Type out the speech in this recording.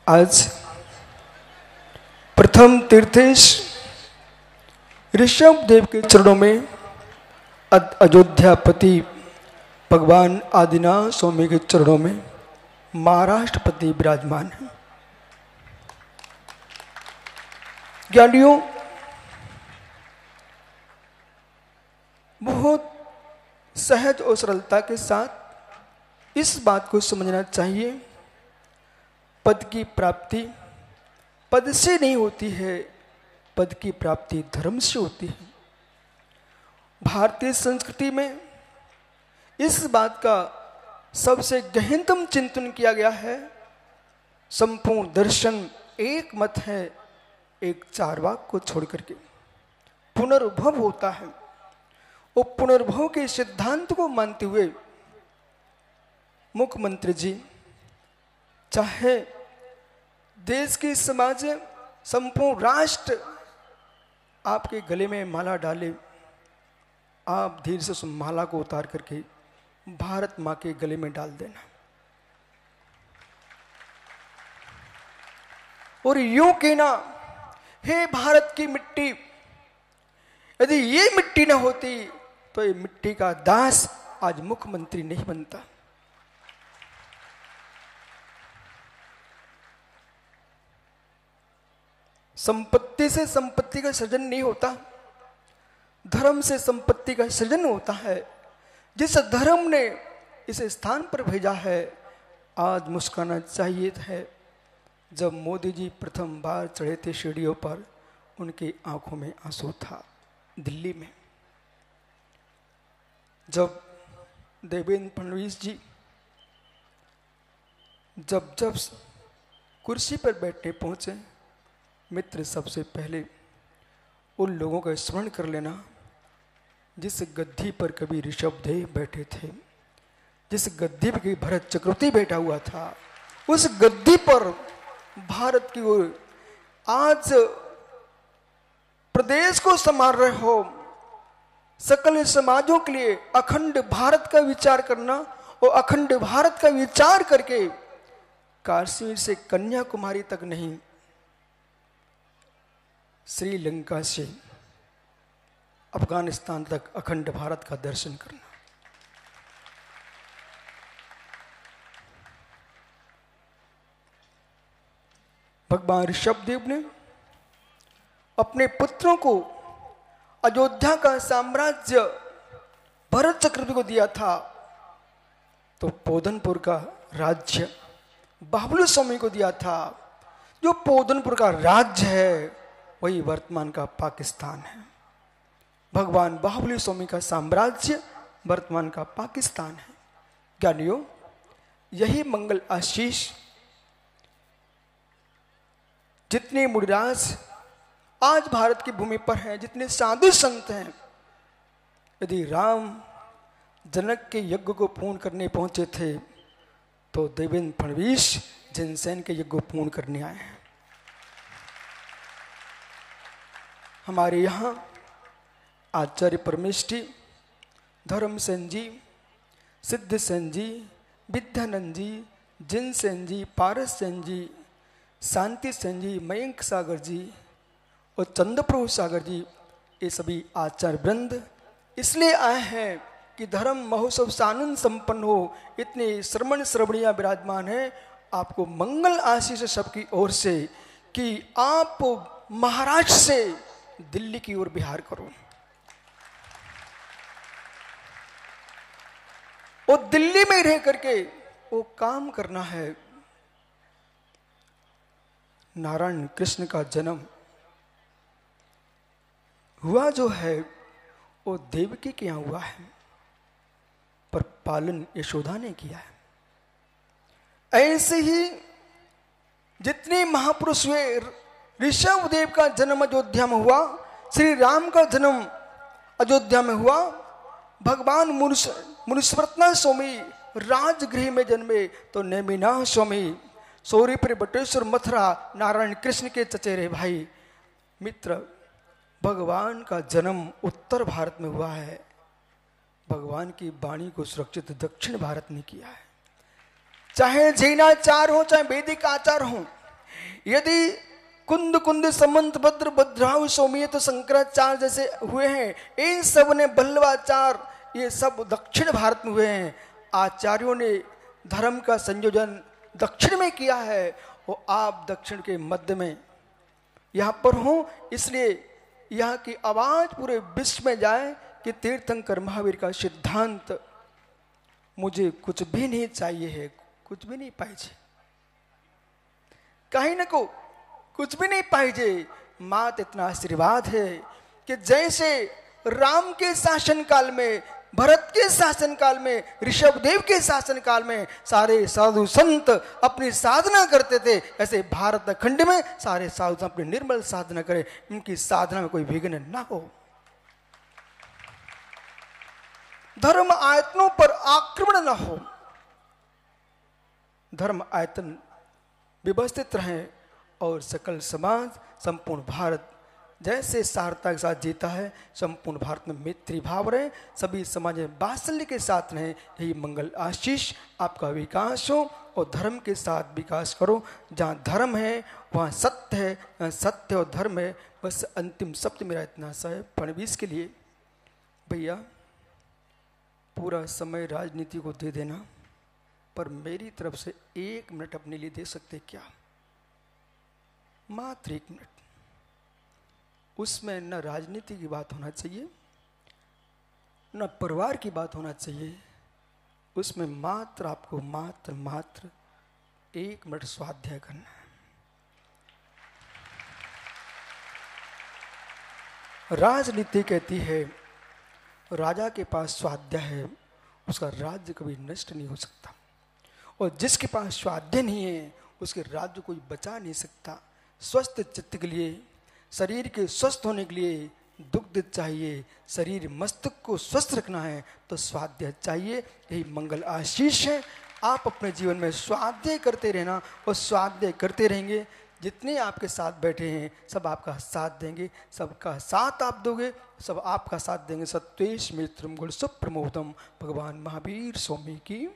आज प्रथम तीर्थेश ऋषभ देव के चरणों में अयोध्यापति भगवान आदिनाथ स्वामी के चरणों में महाराष्ट्रपति विराजमान है। ज्ञानियों, बहुत सहज और सरलता के साथ इस बात को समझना चाहिए, पद की प्राप्ति पद से नहीं होती है, पद की प्राप्ति धर्म से होती है। भारतीय संस्कृति में इस बात का सबसे गहनतम चिंतन किया गया है। संपूर्ण दर्शन एक मत है, एक चारवाक को छोड़ करके पुनर्भव होता है। वो पुनर्भव के सिद्धांत को मानते हुए मुख्यमंत्री जी चाहे देश की समाज, संपूर्ण राष्ट्र आपके गले में माला डाले, आप धीरे से उस माला को उतार करके भारत माँ के गले में डाल देना और यूं कहना, हे भारत की मिट्टी, यदि ये मिट्टी ना होती तो ये मिट्टी का दास आज मुख्यमंत्री नहीं बनता। संपत्ति से संपत्ति का सृजन नहीं होता, धर्म से संपत्ति का सृजन होता है। जिस धर्म ने इस स्थान पर भेजा है, आज मुस्काना चाहिए है। जब मोदी जी प्रथम बार चढ़े थे सीढ़ियों पर, उनकी आंखों में आंसू था। दिल्ली में जब देवेंद्र फडणवीस जी जब कुर्सी पर बैठे पहुंचे, मित्र सबसे पहले उन लोगों का स्मरण कर लेना जिस गद्दी पर कभी ऋषभ देव बैठे थे, जिस गद्दी पर कभी भरत चक्रवर्ती बैठा हुआ था, उस गद्दी पर भारत की ओर आज प्रदेश को संभाल रहे हो। सकल समाजों के लिए अखंड भारत का विचार करना और अखंड भारत का विचार करके कश्मीर से कन्याकुमारी तक नहीं, श्रीलंका से अफगानिस्तान तक अखंड भारत का दर्शन करना। भगवान ऋषभ देव ने अपने पुत्रों को अयोध्या का साम्राज्य भरत चक्रवर्ती को दिया था, तो पोधनपुर का राज्य बाहुबली स्वामी को दिया था। जो पोधनपुर का राज्य है वही वर्तमान का पाकिस्तान है। भगवान बाहुबली स्वामी का साम्राज्य वर्तमान का पाकिस्तान है। ज्ञानियों, यही मंगल आशीष जितने मुनिराज आज भारत की भूमि पर हैं, जितने साधु संत हैं, यदि राम जनक के यज्ञ को पूर्ण करने पहुंचे थे तो देवेंद्र फडणवीस जिनसेन के यज्ञ को पूर्ण करने आए हैं। हमारे यहाँ आचार्य परमेष्ठी, धर्म सेन जी, सिद्ध सेन जी, विद्यानंद जी, जिनसेन जी, पारस सेन जी, शांति सेन जी, मयंक सागर जी और चंद्रप्रभु सागर जी, ये सभी आचार्य वृंद इसलिए आए हैं कि धर्म महोत्सव सानंद संपन्न हो। इतने श्रवणियाँ विराजमान हैं। आपको मंगल आशीष सबकी ओर से कि आप महाराष्ट्र से दिल्ली की ओर बिहार करो और दिल्ली में रह करके वो काम करना है। नारायण कृष्ण का जन्म हुआ जो है वो देवकी के यहाँ हुआ है, पर पालन यशोदा ने किया है। ऐसे ही जितने महापुरुष हुए, ऋषभ देव का जन्म अयोध्या में हुआ, श्री राम का जन्म अयोध्या में हुआ, भगवान मुनिस्वरत्ना स्वामी राजगृह में जन्मे तो नेमिनाथ स्वामी सौरीपुर बटेश्वर मथुरा नारायण कृष्ण के चचेरे भाई। मित्र, भगवान का जन्म उत्तर भारत में हुआ है, भगवान की वाणी को सुरक्षित दक्षिण भारत ने किया है। चाहे जैनाचार हो चाहे वैदिक आचार हो, यदि कुंद कुंद समंत भद्र भद्राहु सौमियत शंकराचार्य जैसे हुए हैं, इन सब ने बल्लवाचार ये सब दक्षिण भारत में हुए हैं। आचार्यों ने धर्म का संयोजन दक्षिण में किया है और आप दक्षिण के मध्य में यहाँ पर हो, इसलिए यहाँ की आवाज पूरे विश्व में जाए कि तीर्थंकर महावीर का सिद्धांत मुझे कुछ भी नहीं चाहिए है, कुछ भी नहीं पाइजे, कहीं न को कुछ भी नहीं पाइजे। मात इतना आशीर्वाद है कि जैसे राम के शासन काल में, भरत के शासन काल में, ऋषभदेव के शासन काल में सारे साधु संत अपनी साधना करते थे, ऐसे भारत खंड में सारे साधु अपनी निर्मल साधना करें, इनकी साधना में कोई विघ्न ना हो। धर्म आयतनों पर आक्रमण न हो, धर्म आयतन व्यवस्थित रहे और सकल समाज, संपूर्ण भारत जैसे सारता के साथ जीता है, संपूर्ण भारत में मैत्री भाव रहे, सभी समाज में वात्सल्य के साथ रहे। यही मंगल आशीष आपका विकास हो और धर्म के साथ विकास करो। जहाँ धर्म है वहाँ सत्य है, जहाँ सत्य और धर्म है। बस अंतिम शब्द मेरा इतना सा है फडणवीस के लिए, भैया पूरा समय राजनीति को दे देना, पर मेरी तरफ से 1 मिनट अपने लिए दे सकते क्या? मात्र 1 मिनट। उसमें न राजनीति की बात होना चाहिए, न परिवार की बात होना चाहिए, उसमें मात्र आपको मात्र 1 मिनट स्वाध्याय करना है। राजनीति कहती है राजा के पास स्वाध्याय है, उसका राज्य कभी नष्ट नहीं हो सकता, और जिसके पास स्वाध्याय नहीं है उसके राज्य कोई बचा नहीं सकता। स्वस्थ चित्त के लिए, शरीर के स्वस्थ होने के लिए दुग्ध चाहिए, शरीर मस्तिष्क को स्वस्थ रखना है तो स्वाध्याय चाहिए। यही मंगल आशीष है। आप अपने जीवन में स्वाध्याय करते रहना और स्वाध्याय करते रहेंगे। जितने आपके साथ बैठे हैं सब आपका साथ देंगे, सबका साथ आप दोगे, सब आपका साथ देंगे। सत्वेश मित्रम गुण सुप्रमोदम। भगवान महावीर स्वामी की